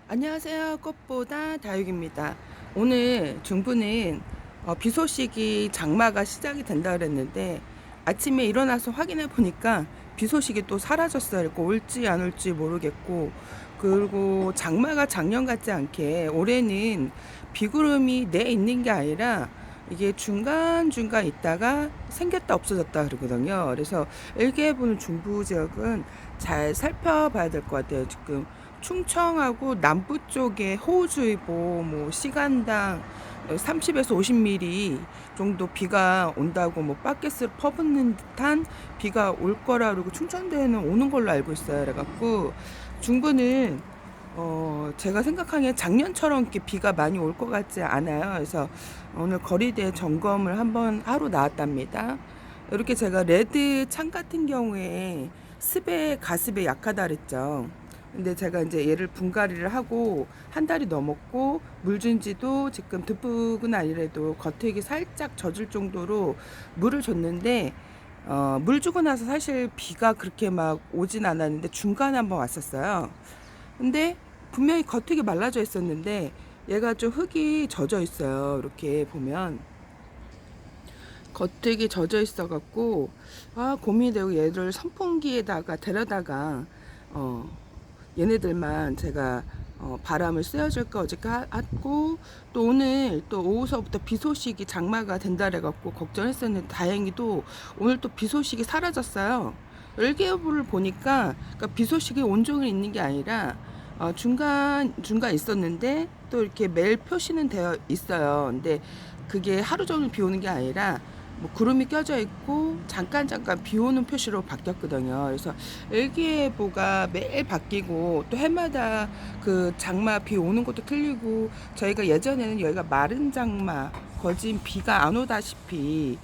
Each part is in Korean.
안녕하세요. 꽃보다 다육입니다. 오늘 중부는 비 소식이 장마가 시작이 된다 그랬는데 아침에 일어나서 확인해 보니까 비 소식이 또 사라졌어요. 그러니까 올지 안 올지 모르겠고, 그리고 장마가 작년 같지 않게 올해는 비구름이 내 있는 게 아니라 이게 중간중간 있다가 생겼다 없어졌다 그러거든요. 그래서 일개보는 중부 지역은 잘 살펴봐야 될 것 같아요. 지금 충청하고 남부 쪽에 호우주의보 뭐 시간당 30에서 50mm 정도 비가 온다고, 뭐 바켓을 퍼붓는 듯한 비가 올 거라 그러고 충청도에는 오는 걸로 알고 있어요. 그래갖고 중부는 제가 생각하기에 작년처럼 이렇게 비가 많이 올 것 같지 않아요. 그래서 오늘 거리대 점검을 한번 하러 나왔답니다. 이렇게 제가 레드 창 같은 경우에 습에 가습에 약하다 그랬죠. 근데 제가 이제 얘를 분갈이를 하고 한 달이 넘었고, 물 준 지도 지금 듬뿍은 아니래도 겉흙이 살짝 젖을 정도로 물을 줬는데, 물 주고 나서 사실 비가 그렇게 막 오진 않았는데 중간에 한번 왔었어요. 근데 분명히 겉흙이 말라져 있었는데 얘가 좀 흙이 젖어 있어요. 이렇게 보면 겉흙이 젖어 있어 갖고 고민이 되고, 얘를 선풍기에다가 데려다가 어 얘네들만 제가 바람을 쐬어줄까 어저께 하고, 또 오늘 또 오후서부터 비 소식이 장마가 된다 그래갖고 걱정했었는데 다행히도 오늘 또 비 소식이 사라졌어요. 일기예보를 보니까 그러니까 비 소식이 온종일 있는 게 아니라 중간 중간 있었는데 또 이렇게 매일 표시는 되어 있어요. 근데 그게 하루 종일 비 오는 게 아니라 뭐 구름이 껴져 있고 잠깐 비 오는 표시로 바뀌었거든요. 그래서 일기예보가 매일 바뀌고 또 해마다 그 장마 비 오는 것도 틀리고, 저희가 예전에는 여기가 마른 장마 거진 비가 안 오다시피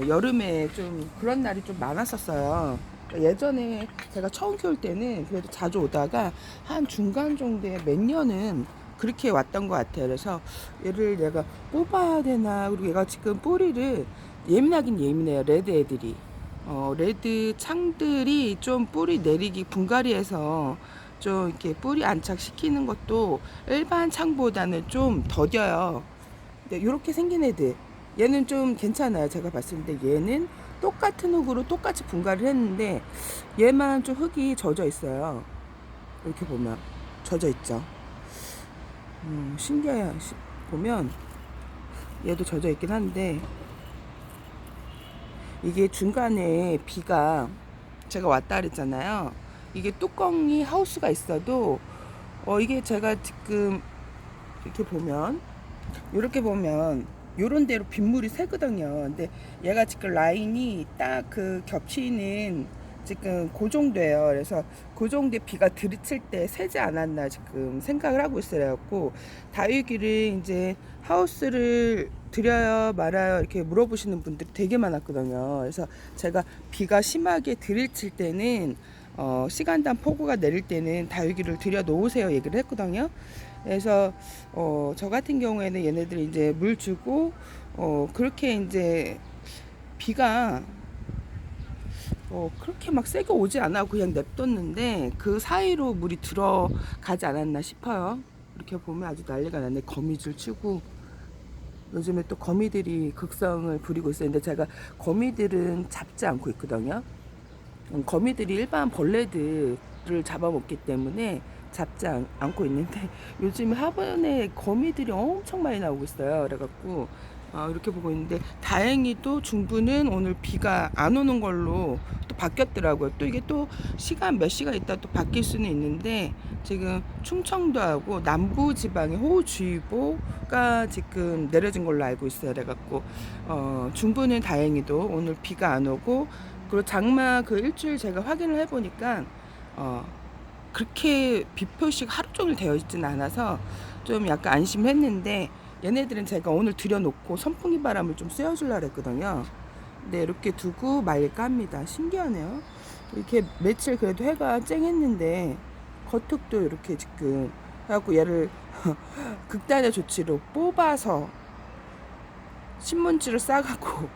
여름에 좀 그런 날이 좀 많았었어요. 그러니까 예전에 제가 처음 키울 때는 그래도 자주 오다가 한 중간 정도에 몇 년은 그렇게 왔던 것 같아요. 그래서 얘를 내가 뽑아야 되나. 그리고 얘가 지금 뿌리를 예민하긴 예민해요. 레드 애들이. 레드 창들이 좀 뿌리 내리기 분갈이해서 좀 이렇게 뿌리 안착시키는 것도 일반 창보다는 좀 더뎌요. 이렇게 생긴 애들, 얘는 좀 괜찮아요. 제가 봤을 때 얘는 똑같은 흙으로 똑같이 분갈이를 했는데 얘만 좀 흙이 젖어 있어요. 이렇게 보면 젖어 있죠. 신기해요. 보면 얘도 젖어 있긴 한데, 이게 중간에 비가 제가 왔다 그랬잖아요. 이게 뚜껑이 하우스가 있어도 이게 제가 지금 이렇게 보면, 이렇게 보면 요런 대로 빗물이 새거든요. 근데 얘가 지금 라인이 딱 그 겹치는 지금 그 정도예요. 그래서 그 정도에 비가 들이칠 때 새지 않았나 지금 생각을 하고 있어요. 그래갖고 다육이를 이제 하우스를 드려요 말아요 이렇게 물어보시는 분들이 되게 많았거든요. 그래서 제가 비가 심하게 들이칠 때는 시간당 폭우가 내릴 때는 다육이를 들여 놓으세요 얘기를 했거든요. 그래서 저 같은 경우에는 얘네들이 이제 물 주고 그렇게 이제 비가 그렇게 막 세게 오지 않아 그냥 냅뒀는데 그 사이로 물이 들어가지 않았나 싶어요. 이렇게 보면 아주 난리가 났네. 거미줄 치고 요즘에 또 거미들이 극성을 부리고 있어요. 근데 제가 거미들은 잡지 않고 있거든요. 거미들이 일반 벌레들을 잡아먹기 때문에 잡지 않고 있는데 요즘 화분에 거미들이 엄청 많이 나오고 있어요. 그래갖고 이렇게 보고 있는데, 다행히도 중부는 오늘 비가 안 오는 걸로 또 바뀌었더라고요. 또 이게 또 시간 몇 시간 있다 또 바뀔 수는 있는데, 지금 충청도하고 남부 지방에 호우주의보가 지금 내려진 걸로 알고 있어요. 그래갖고 중부는 다행히도 오늘 비가 안 오고, 그리고 장마 그 일주일 제가 확인을 해보니까 그렇게 비 표식 하루 종일 되어 있지는 않아서 좀 약간 안심했는데, 얘네들은 제가 오늘 들여놓고 선풍기 바람을 좀 쐬어주려고 했거든요. 근데 이렇게 두고 말릴까 합니다. 신기하네요. 이렇게 며칠 그래도 해가 쨍했는데 겉흙도 이렇게 지금 해갖고 얘를 극단의 조치로 뽑아서 신문지를 싸갖고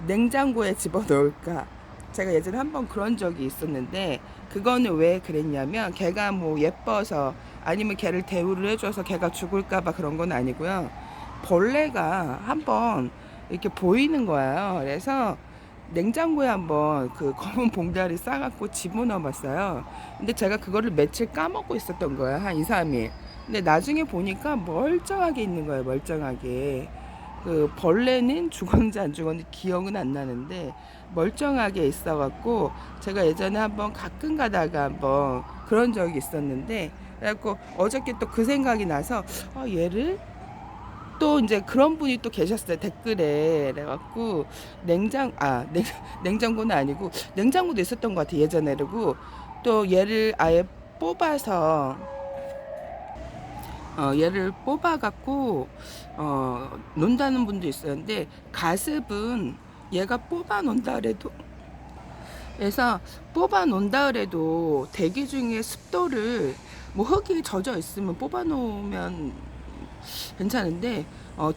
냉장고에 집어넣을까. 제가 예전에 한번 그런 적이 있었는데, 그거는 왜 그랬냐면 걔가 뭐 예뻐서 아니면 걔를 대우를 해줘서 걔가 죽을까봐 그런 건 아니고요. 벌레가 한번 이렇게 보이는 거예요. 그래서 냉장고에 한번 그 검은 봉다리 싸갖고 집어넣어 봤어요. 근데 제가 그거를 며칠 까먹고 있었던 거예요. 한 2, 3일. 근데 나중에 보니까 멀쩡하게 있는 거예요. 멀쩡하게. 그 벌레는 죽었는지 안 죽었는지 기억은 안 나는데 멀쩡하게 있어갖고 제가 예전에 한번 가끔 가다가 한번 그런 적이 있었는데 그래갖고 어저께 또 그 생각이 나서 얘를 또 이제 그런 분이 또 계셨어요 댓글에. 그래갖고 냉장고는 아니고 냉장고도 있었던 것 같아 예전에. 그리고 또 얘를 아예 뽑아서 얘를 뽑아갖고 논다는 분도 있었는데 가습은 얘가 뽑아 놓는다 그래도 그래서 뽑아 놓는다 그래도 대기 중에 습도를 뭐 흙이 젖어 있으면 뽑아 놓으면 괜찮은데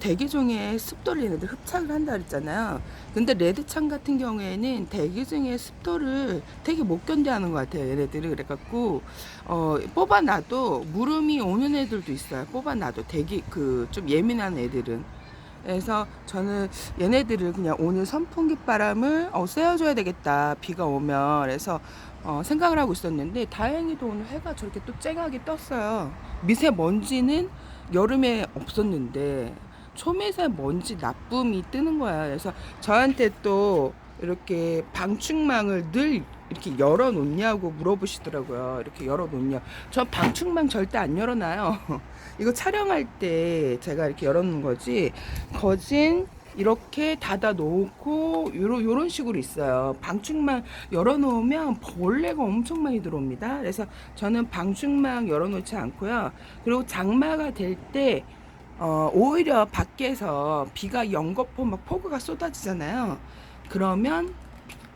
대기 중에 습도를 얘네들 흡착을 한다 그랬잖아요. 근데 레드창 같은 경우에는 대기 중에 습도를 되게 못 견뎌하는 것 같아요 얘네들이. 그래갖고 뽑아놔도 물음이 오는 애들도 있어요. 뽑아놔도 대기 그 좀 예민한 애들은. 그래서 저는 얘네들을 그냥 오늘 선풍기 바람을 쐬어줘야 되겠다 비가 오면. 그래서 생각을 하고 있었는데 다행히도 오늘 해가 저렇게 또 쨍하게 떴어요. 미세먼지는 여름에 없었는데 초미세먼지 나쁨이 뜨는 거야. 그래서 저한테 또 이렇게 방충망을 늘 이렇게 열어놓냐고 물어보시더라고요. 이렇게 열어놓냐. 저 방충망 절대 안 열어놔요. 이거 촬영할 때 제가 이렇게 열어놓는 거지. 거진 이렇게 닫아 놓고 요런 식으로 있어요. 방충망 열어놓으면 벌레가 엄청 많이 들어옵니다. 그래서 저는 방충망 열어놓지 않고요. 그리고 장마가 될 때 오히려 밖에서 비가 연거푸 막 폭우가 쏟아지잖아요. 그러면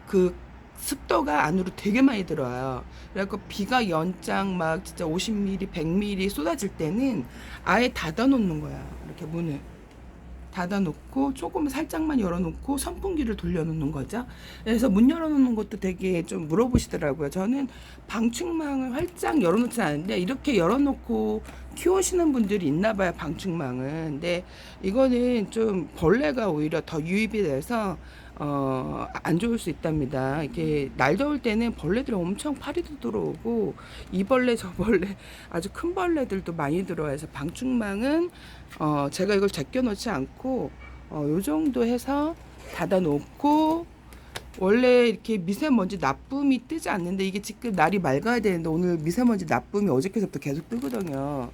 그 습도가 안으로 되게 많이 들어와요. 그래갖고 비가 연장 막 진짜 50mm, 100mm 쏟아질 때는 아예 닫아 놓는 거야. 이렇게 문을 닫아놓고 조금 살짝만 열어놓고 선풍기를 돌려놓는 거죠. 그래서 문 열어놓는 것도 되게 좀 물어보시더라고요. 저는 방충망을 활짝 열어놓지 않은데 이렇게 열어놓고 키우시는 분들이 있나 봐요, 방충망은. 근데 이거는 좀 벌레가 오히려 더 유입이 돼서 안 좋을 수 있답니다. 이게 날 더울 때는 벌레들이 엄청 파리도 들어오고 이 벌레 저 벌레 아주 큰 벌레들도 많이 들어와서 방충망은 제가 이걸 제껴 놓지 않고 요 정도 해서 닫아 놓고 원래 이렇게 미세먼지 나쁨이 뜨지 않는데 이게 지금 날이 맑아야 되는데 오늘 미세먼지 나쁨이 어저께서부터 계속 뜨거든요.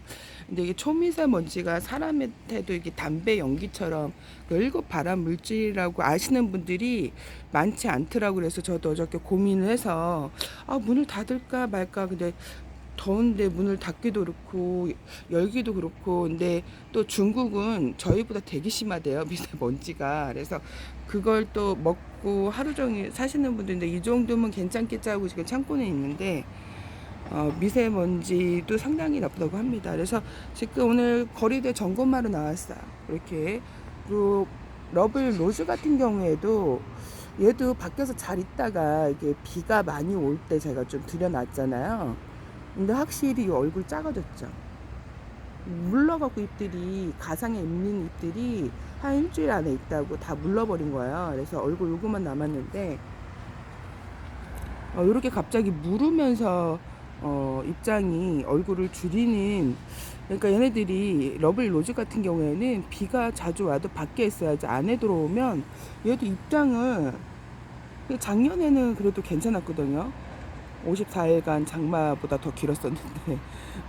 근데 이게 초미세먼지가 사람한테도 이게 담배 연기처럼 그 1급 발암 물질이라고 아시는 분들이 많지 않더라고. 그래서 저도 어저께 고민을 해서 문을 닫을까 말까. 근데 더운데 문을 닫기도 그렇고 열기도 그렇고. 근데 또 중국은 저희보다 되게 심하대요 미세먼지가. 그래서 그걸 또 먹고 하루 종일 사시는 분들인데 이 정도면 괜찮겠지 하고 지금 창고에 있는데 미세먼지도 상당히 나쁘다고 합니다. 그래서 지금 오늘 거리대 점검하러 나왔어요. 이렇게. 그리고 러블 로즈 같은 경우에도 얘도 밖에서 잘 있다가 이게 비가 많이 올 때 제가 좀 들여놨잖아요. 근데 확실히 얼굴 작아졌죠. 물러갖고 잎들이 가상에 있는 잎들이 한 일주일 안에 있다고 다 물러버린 거예요. 그래서 얼굴 요거만 남았는데 이렇게 갑자기 물으면서 입장이 얼굴을 줄이는. 그러니까 얘네들이 러블 로즈 같은 경우에는 비가 자주 와도 밖에 있어야지 안에 들어오면 얘도 입장을 작년에는 그래도 괜찮았거든요. 54일간 장마보다 더 길었었는데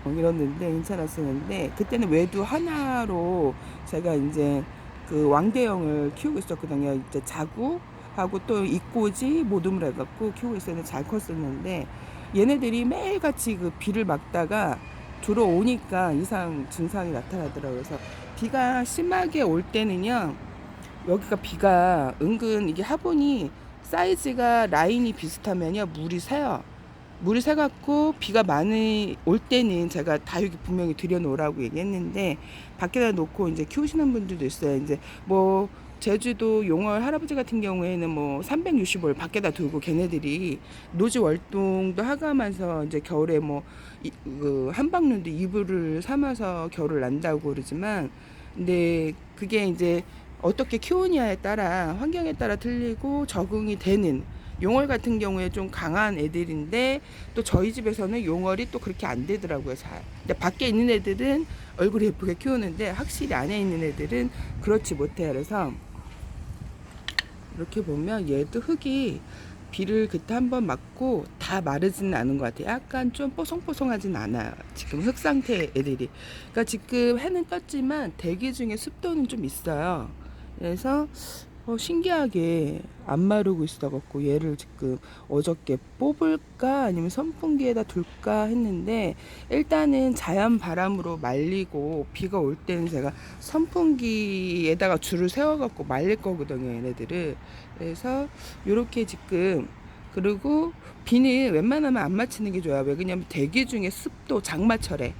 이랬는데 괜찮았었는데 그때는 외두 하나로 제가 이제 그 왕대형을 키우고 있었거든요. 이제 자구하고 또 이꼬지 모둠을 해갖고 키우고 있었는데 잘 컸었는데 얘네들이 매일같이 그 비를 막다가 들어오니까 이상 증상이 나타나더라고요. 그래서 비가 심하게 올 때는요, 여기가 비가 은근 이게 화분이 사이즈가 라인이 비슷하면요 물이 새요. 물이 새갖고 비가 많이 올 때는 제가 다육이 분명히 들여놓으라고 얘기했는데 밖에다 놓고 이제 키우시는 분들도 있어요. 이제 뭐 제주도 용월 할아버지 같은 경우에는 뭐 365일 밖에다 두고 걔네들이 노지 월동도 하가면서 이제 겨울에 뭐 그 한방눈도 이불을 삼아서 겨울을 난다고 그러지만 근데 그게 이제 어떻게 키우냐에 따라 환경에 따라 틀리고 적응이 되는 용월 같은 경우에 좀 강한 애들인데 또 저희 집에서는 용월이 또 그렇게 안 되더라고요. 잘. 근데 밖에 있는 애들은 얼굴이 예쁘게 키우는데 확실히 안에 있는 애들은 그렇지 못해요. 그래서 이렇게 보면 얘도 흙이 비를 그때 한번 맞고 다 마르지는 않은 것 같아요. 약간 좀 뽀송뽀송하진 않아요. 지금 흙 상태 애들이. 그러니까 지금 해는 떴지만 대기 중에 습도는 좀 있어요. 그래서 신기하게 안 마르고 있어갖고 얘를 지금 어저께 뽑을까 아니면 선풍기에다 둘까 했는데 일단은 자연 바람으로 말리고 비가 올 때는 제가 선풍기에다가 줄을 세워갖고 말릴 거거든요 얘네들을. 그래서 요렇게 지금 그리고 비는 웬만하면 안 맞히는 게 좋아요. 왜 그러냐면 대기 중에 습도 장마철에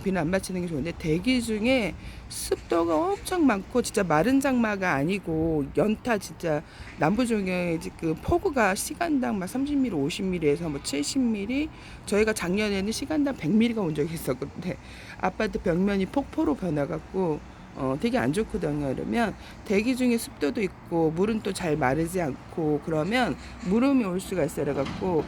비는 안 맞히는 게 좋은데 대기 중에 습도가 엄청 많고 진짜 마른 장마가 아니고 연타 진짜 남부 중에 지금 폭우가 시간당 막 30mm, 50mm에서 뭐 70mm 저희가 작년에는 시간당 100mm가 온 적이 있었는데 아파트 벽면이 폭포로 변해갖고 되게 안 좋거든요. 그러면 대기 중에 습도도 있고 물은 또 잘 마르지 않고 그러면 물음이 올 수가 있어요. 그래갖고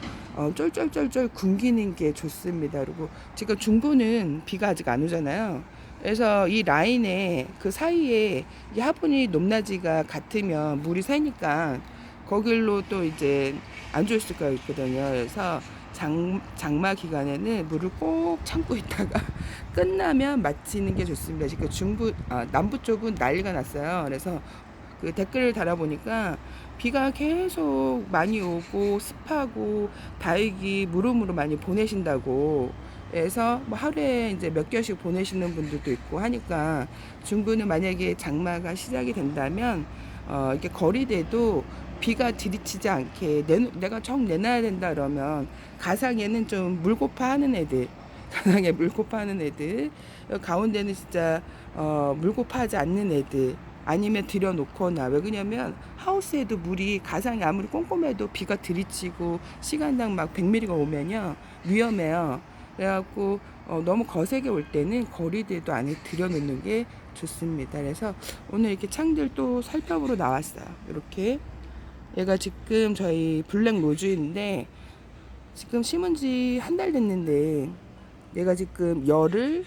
쫄쫄쫄쫄 굶기는 게 좋습니다. 그리고 지금 중부는 비가 아직 안 오잖아요. 그래서 이 라인에 그 사이에 이 화분이 높낮이가 같으면 물이 새니까 거길로 또 이제 안 좋을 수가 있거든요. 그래서 장마 기간에는 물을 꼭 참고 있다가 끝나면 마치는 게 좋습니다. 지금 남부 쪽은 난리가 났어요. 그래서 그 댓글을 달아보니까 비가 계속 많이 오고 습하고 다육이 물음으로 많이 보내신다고 해서 뭐 하루에 이제 몇 개씩 보내시는 분들도 있고 하니까 중부는 만약에 장마가 시작이 된다면 이렇게 거리대도 비가 들이치지 않게 내가 정 내놔야 된다 그러면 가상에는 좀 물고파 하는 애들 가상에 물고파 하는 애들 가운데는 진짜 물고파 하지 않는 애들 아니면 들여놓거나 왜 그러냐면 하우스에도 물이 가상이 아무리 꼼꼼해도 비가 들이치고 시간당 막 100mm가 오면요 위험해요. 그래갖고 너무 거세게 올 때는 거리대도 안에 들여놓는 게 좋습니다. 그래서 오늘 이렇게 창들 또 살펴보러 나왔어요. 이렇게 얘가 지금 저희 블랙 로즈인데 지금 심은 지 한 달 됐는데 얘가 지금 열을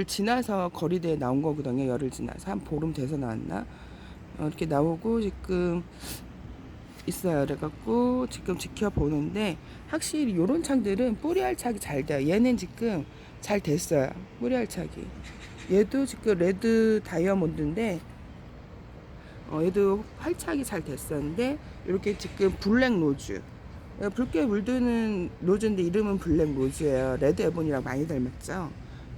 지나서 거리대에 나온 거거든요. 열을 지나서 한 보름 돼서 나왔나 이렇게 나오고 지금 있어요. 그래갖고 지금 지켜보는데 확실히 요런 창들은 뿌리 알차기 잘 돼요. 얘는 지금 잘 됐어요. 뿌리 알차기. 얘도 지금 레드 다이아몬드인데 얘도 활착이 잘 됐었는데 이렇게 지금 블랙 로즈 붉게 물드는 로즈인데 이름은 블랙 로즈예요. 레드 에본이랑 많이 닮았죠.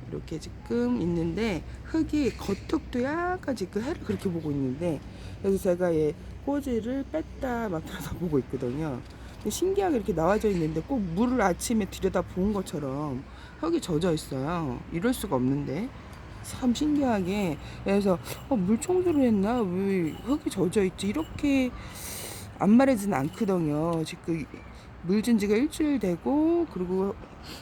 이렇게 지금 있는데 흙이 겉흙도 약간 지금 해를 그렇게 보고 있는데 그래서 제가 얘 꼬지를 뺐다 막 들여다보고 있거든요. 신기하게 이렇게 나와져 있는데 꼭 물을 아침에 들여다 부은 것처럼 흙이 젖어 있어요. 이럴 수가 없는데 참 신기하게 그래서 물 청소를 했나 왜 흙이 젖어 있지 이렇게 안 마르지는 않거든요. 지금 물 준 지가 일주일 되고 그리고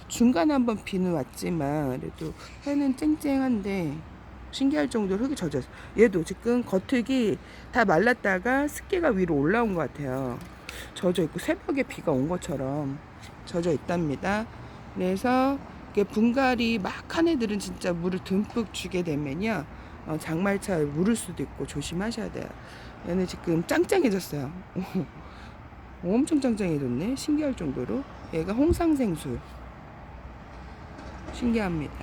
중간에 한번 비는 왔지만 그래도 해는 쨍쨍한데 신기할 정도로 흙이 젖었어. 얘도 지금 겉흙이 다 말랐다가 습기가 위로 올라온 것 같아요. 젖어 있고 새벽에 비가 온 것처럼 젖어 있답니다. 그래서 이게 분갈이 막 한 애들은 진짜 물을 듬뿍 주게 되면요 장말차에 물을 수도 있고 조심하셔야 돼요. 얘는 지금 짱짱해졌어요. 엄청 짱짱해졌네. 신기할 정도로. 얘가 홍상생술. 신기합니다.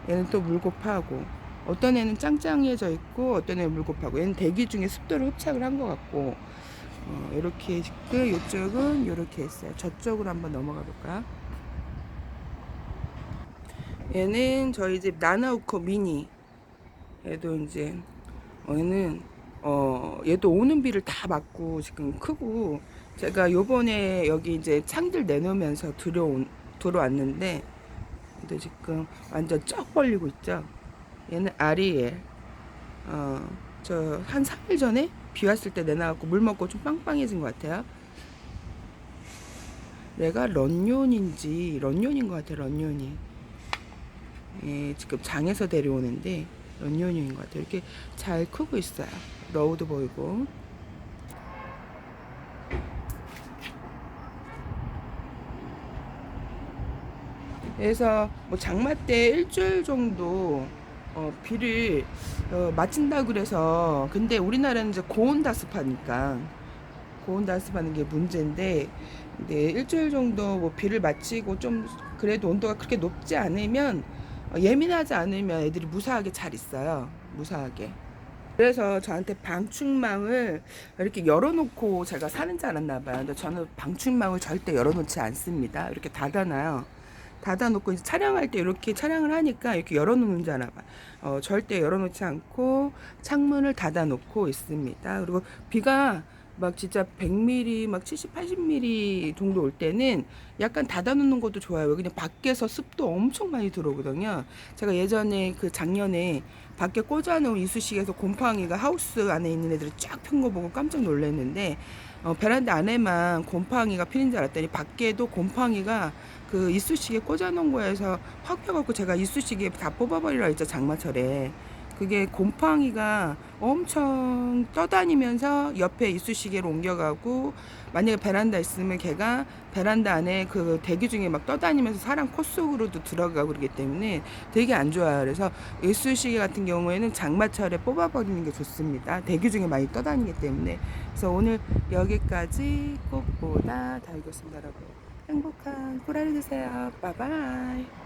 얘는 또 물고파하고 어떤 애는 짱짱해져 있고 어떤 애는 물고파하고 얘는 대기 중에 습도를 흡착을 한 것 같고 이렇게 지금 이쪽은 이렇게 했어요. 저쪽으로 한번 넘어가 볼까? 얘는 저희 집 나나우코 미니. 얘도 이제 얘는 얘도 오는 비를 다 맞고 지금 크고 제가 요번에 여기 이제 창들 내놓으면서 들어왔는데, 근데 지금 완전 쩍 벌리고 있죠. 얘는 아리엘. 저 한 3일 전에 비 왔을 때 내놔갖고 물 먹고 좀 빵빵해진 것 같아요. 내가 런뇽인 것 같아요. 런뇽이. 예, 지금 장에서 데려오는데 런뇽인 것 같아요. 이렇게 잘 크고 있어요. 러우도 보이고. 그래서 뭐 장마 때 일주일 정도 비를 맞춘다 그래서, 근데 우리나라는 이제 고온다습하니까 고온다습하는 게 문제인데, 근데 일주일 정도 뭐 비를 맞히고 좀 그래도 온도가 그렇게 높지 않으면, 예민하지 않으면 애들이 무사하게 잘 있어요. 무사하게. 그래서 저한테 방충망을 이렇게 열어놓고 제가 사는 줄 알았나 봐요. 근데 저는 방충망을 절대 열어놓지 않습니다. 이렇게 닫아놔요. 닫아놓고 이제 촬영할 때 이렇게 촬영을 하니까 이렇게 열어놓는 줄 알아 봐. 절대 열어놓지 않고 창문을 닫아놓고 있습니다. 그리고 비가 막 진짜 100mm, 막 70, 80mm 정도 올 때는 약간 닫아놓는 것도 좋아요. 그냥 밖에서 습도 엄청 많이 들어오거든요. 제가 예전에 그 작년에 밖에 꽂아놓은 이쑤시개에서 곰팡이가 하우스 안에 있는 애들이 쫙 핀 거 보고 깜짝 놀랐는데, 베란다 안에만 곰팡이가 피는 줄 알았더니 밖에도 곰팡이가 그 이쑤시개 꽂아놓은 거에서 확 펴갖고, 제가 이쑤시개 다 뽑아버리라 했죠, 장마철에. 그게 곰팡이가 엄청 떠다니면서 옆에 이쑤시개로 옮겨가고, 만약에 베란다 있으면 걔가 베란다 안에 그 대기 중에 막 떠다니면서 사람 코 속으로도 들어가고 그러기 때문에 되게 안 좋아요. 그래서 이쑤시개 같은 경우에는 장마철에 뽑아버리는 게 좋습니다. 대기 중에 많이 떠다니기 때문에. 그래서 오늘 여기까지 꽃보다 다 읽었습니다, 여러분. 행복한 꿀하루 되세요. 바이바이.